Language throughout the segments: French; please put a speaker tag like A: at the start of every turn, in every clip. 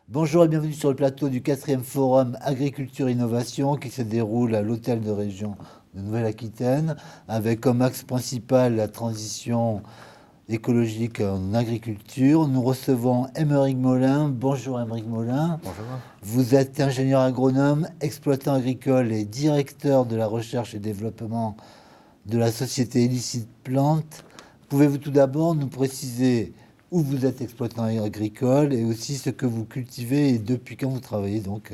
A: Bonjour et bienvenue sur le plateau du 4e Forum Agriculture Innovation qui se déroule à l'Hôtel de Région de Nouvelle-Aquitaine avec comme axe principal la transition écologique en agriculture. Nous recevons Aymeric Molin. Bonjour Aymeric Molin.
B: Bonjour.
A: Vous êtes ingénieur agronome, exploitant agricole et directeur de la recherche et développement de la société Illicite Plante. Pouvez-vous tout d'abord nous préciser où vous êtes exploitant agricole et aussi ce que vous cultivez et depuis quand vous travaillez donc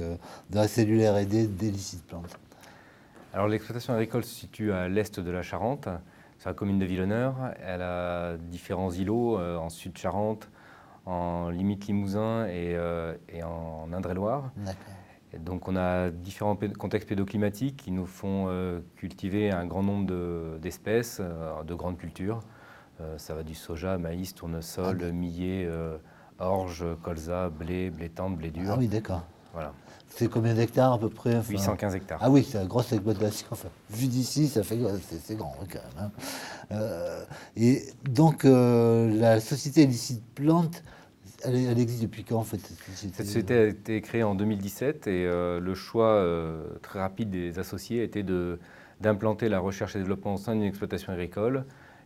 A: dans la cellule R&D d'Illicite Plante?
B: Alors l'exploitation agricole se situe à l'est de la Charente, sur la commune de Vilhoneur. Elle a différents îlots en Sud-Charente, en limite Limousin et en Indre-et-Loire.
A: D'accord.
B: Et donc on a différents contextes pédoclimatiques qui nous font cultiver un grand nombre d'espèces, de grandes cultures. Ça va du soja, maïs, tournesol, millet, orge, colza, blé tendre, blé dur.
A: Ah oui, d'accord.
B: Voilà.
A: C'est combien d'hectares à peu près?
B: 815 hectares.
A: Ah oui, c'est une grosse exploitation. Enfin, vu d'ici, ça fait c'est grand quand même. Et donc la société Illicite Plante, elle existe depuis quand en fait cette société?
B: Cette société a été créée en 2017 et le choix très rapide des associés était d'implanter la recherche et développement au sein d'une exploitation agricole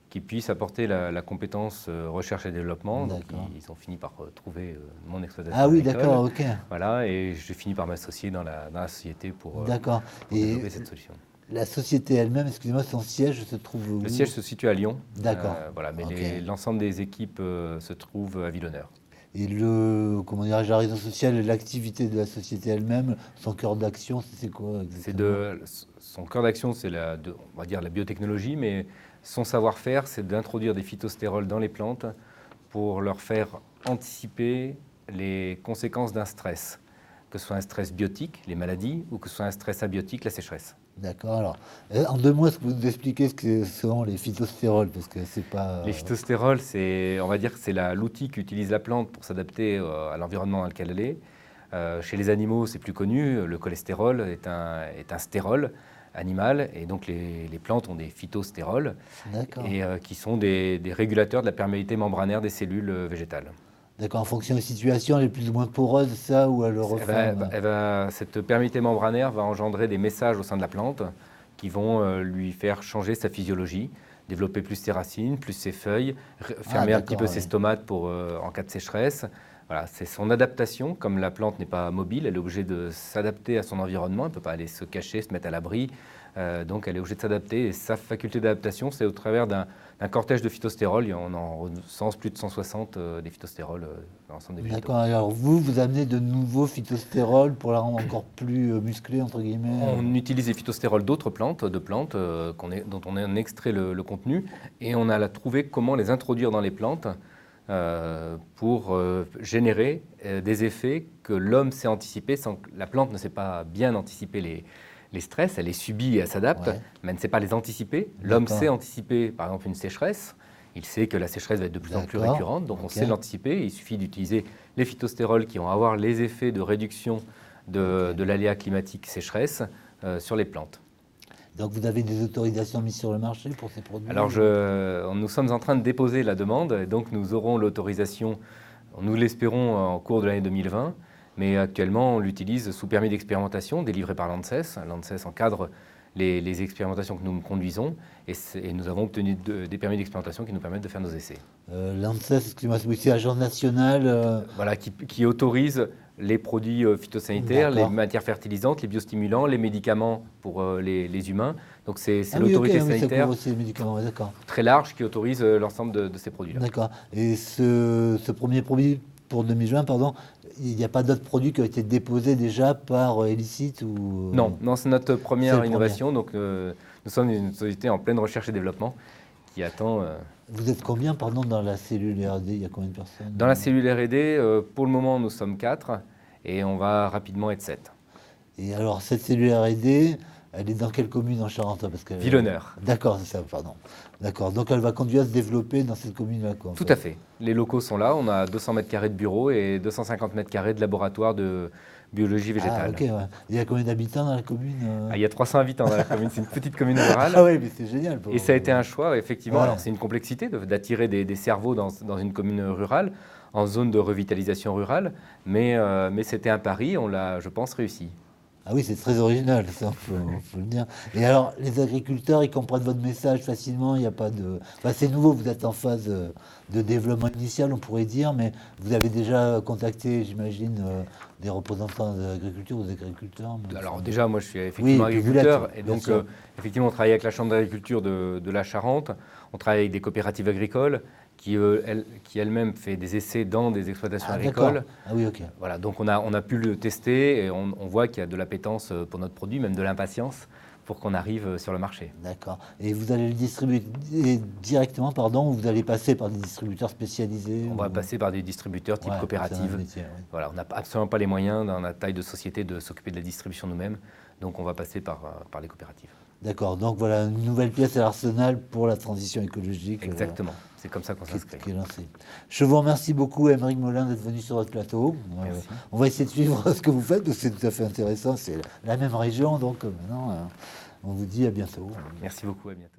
B: qui puisse apporter la compétence recherche et développement. Donc ils ont fini par trouver mon exploitation
A: Ah oui,
B: agricole.
A: d'accord, ok.
B: Voilà, et j'ai fini par m'associer dans la société pour
A: D'accord.
B: développer cette solution.
A: La société elle-même, excusez-moi, son siège se trouve où?
B: Le siège se situe à Lyon.
A: D'accord.
B: Voilà, mais
A: Ok.
B: l'ensemble des équipes se trouve à Vilhoneur.
A: Et comment dirais-je, la raison sociale, l'activité de la société elle-même, son cœur d'action, c'est quoi exactement?
B: Son cœur d'action, c'est on va dire la biotechnologie, mais son savoir-faire, c'est d'introduire des phytostérols dans les plantes pour leur faire anticiper les conséquences d'un stress, que ce soit un stress biotique, les maladies, ou que ce soit un stress abiotique, la sécheresse.
A: D'accord. Alors, en 2 mots, est-ce que vous nous expliquez ce que sont les phytostérols? Parce que c'est pas...
B: Les phytostérols, on va dire que c'est l'outil qu'utilise la plante pour s'adapter à l'environnement dans lequel elle est. Chez les animaux, c'est plus connu, le cholestérol est un stérol animal, et donc les plantes ont des phytostérols,
A: D'accord.
B: et qui sont des régulateurs de la perméabilité membranaire des cellules végétales.
A: D'accord. En fonction des situations, elle est plus ou moins poreuse, ça, ou elle reforme?
B: Cette perméabilité membranaire va engendrer des messages au sein de la plante qui vont lui faire changer sa physiologie, développer plus ses racines, plus ses feuilles, fermer un petit peu ses stomates en cas de sécheresse. Voilà, c'est son adaptation. Comme la plante n'est pas mobile, elle est obligée de s'adapter à son environnement. Elle ne peut pas aller se cacher, se mettre à l'abri. Donc elle est obligée de s'adapter. Et sa faculté d'adaptation, c'est au travers d'un cortège de phytostérols. On en recense plus de 160 des phytostérols dans l'ensemble des végétaux.
A: D'accord. Alors vous amenez de nouveaux phytostérols pour la rendre encore plus musclée, entre guillemets?
B: On utilise les phytostérols d'autres plantes, dont on a extrait le contenu, et on a trouvé comment les introduire dans les plantes pour générer des effets que l'homme sait anticiper sans que la plante ne sait pas bien anticiper les stress. Elle les subit et elle s'adapte, mais elle ne sait pas les anticiper. L'homme sait anticiper, par exemple, une sécheresse. Il sait que la sécheresse va être de plus en plus récurrente, donc on sait l'anticiper. Il suffit d'utiliser les phytostérols qui vont avoir les effets de réduction de l'aléa climatique sécheresse sur les plantes.
A: Donc vous avez des autorisations mises sur le marché pour ces produits?
B: Alors nous sommes en train de déposer la demande, et donc nous aurons l'autorisation, nous l'espérons en cours de l'année 2020, mais actuellement on l'utilise sous permis d'expérimentation délivré par l'ANSES. L'ANSES encadre les expérimentations que nous conduisons, et nous avons obtenu des permis d'expérimentation qui nous permettent de faire nos essais.
A: L'ANSES, excusez-moi, c'est l'agence nationale
B: Voilà, qui autorise les produits phytosanitaires, les matières fertilisantes, les biostimulants, les médicaments pour les humains. Donc c'est l'autorité sanitaire
A: aussi les médicaments, d'accord.
B: très large qui autorise l'ensemble de ces produits-là.
A: D'accord. Et ce premier produit pour 2020, pardon, il n'y a pas d'autres produits qui ont été déposés déjà par Illicite ou...
B: Non, c'est notre première innovation. Donc nous sommes une société en pleine recherche et développement qui attend...
A: Vous êtes combien, pardon, dans la cellule R&D? Il y a combien de personnes?
B: Dans la cellule R&D, pour le moment, nous sommes 4 et on va rapidement être 7.
A: Et alors, cette cellule R&D, elle est dans quelle commune en Charente?
B: Vilhoneur.
A: D'accord, c'est ça, pardon. D'accord, donc elle va conduire à se développer dans cette commune-là, quoi.
B: Tout à fait. Les locaux sont là. On a 200 mètres carrés de bureaux et 250 mètres carrés de laboratoire de biologie végétale.
A: Ah, ok, ouais. Il y a combien d'habitants dans la commune?
B: Il y a 300 habitants dans la commune. C'est une petite commune rurale.
A: Ah oui, mais c'est génial.
B: Et ça a été un choix, effectivement.
A: Ouais.
B: Alors, c'est une complexité d'attirer des cerveaux dans une commune rurale. en zone de revitalisation rurale, mais c'était un pari, on l'a, je pense, réussi.
A: Ah oui, c'est très original, ça, faut le dire. Et alors, les agriculteurs, ils comprennent votre message facilement, il n'y a pas de... Enfin, c'est nouveau, vous êtes en phase de développement initial, on pourrait dire, mais vous avez déjà contacté, j'imagine, des représentants de l'agriculture ou des agriculteurs.
B: Alors déjà, moi je suis effectivement
A: Oui, puis vous
B: agriculteur,
A: l'êtes,
B: et
A: bien
B: donc
A: sûr.
B: effectivement on travaille avec la Chambre d'agriculture de la Charente, on travaille avec des coopératives agricoles qui elles-mêmes fait des essais dans des exploitations
A: Ah, d'accord.
B: agricoles.
A: Ah oui, ok.
B: Voilà, donc on a pu le tester et on voit qu'il y a de l'appétence pour notre produit, même de l'impatience pour qu'on arrive sur le marché.
A: D'accord. Et vous allez le distribuer directement, pardon, ou vous allez passer par des distributeurs spécialisés
B: On
A: ou...
B: va passer par des distributeurs type
A: Ouais, c'est un
B: coopérative.
A: métier, oui.
B: Voilà, on n'a absolument pas les moyens dans la taille de société de s'occuper de la distribution nous-mêmes, donc on va passer par les coopératives.
A: D'accord. Donc voilà, une nouvelle pièce à l'arsenal pour la transition écologique.
B: Exactement, c'est comme ça qu'on
A: Qui
B: s'inscrit.
A: qui est lancé. Je vous remercie beaucoup, Aymeric Molin, d'être venu sur votre plateau.
B: Merci.
A: On va essayer de suivre ce que vous faites, parce que c'est tout à fait intéressant. C'est la même région, donc maintenant, on vous dit à bientôt.
B: Merci beaucoup, à bientôt.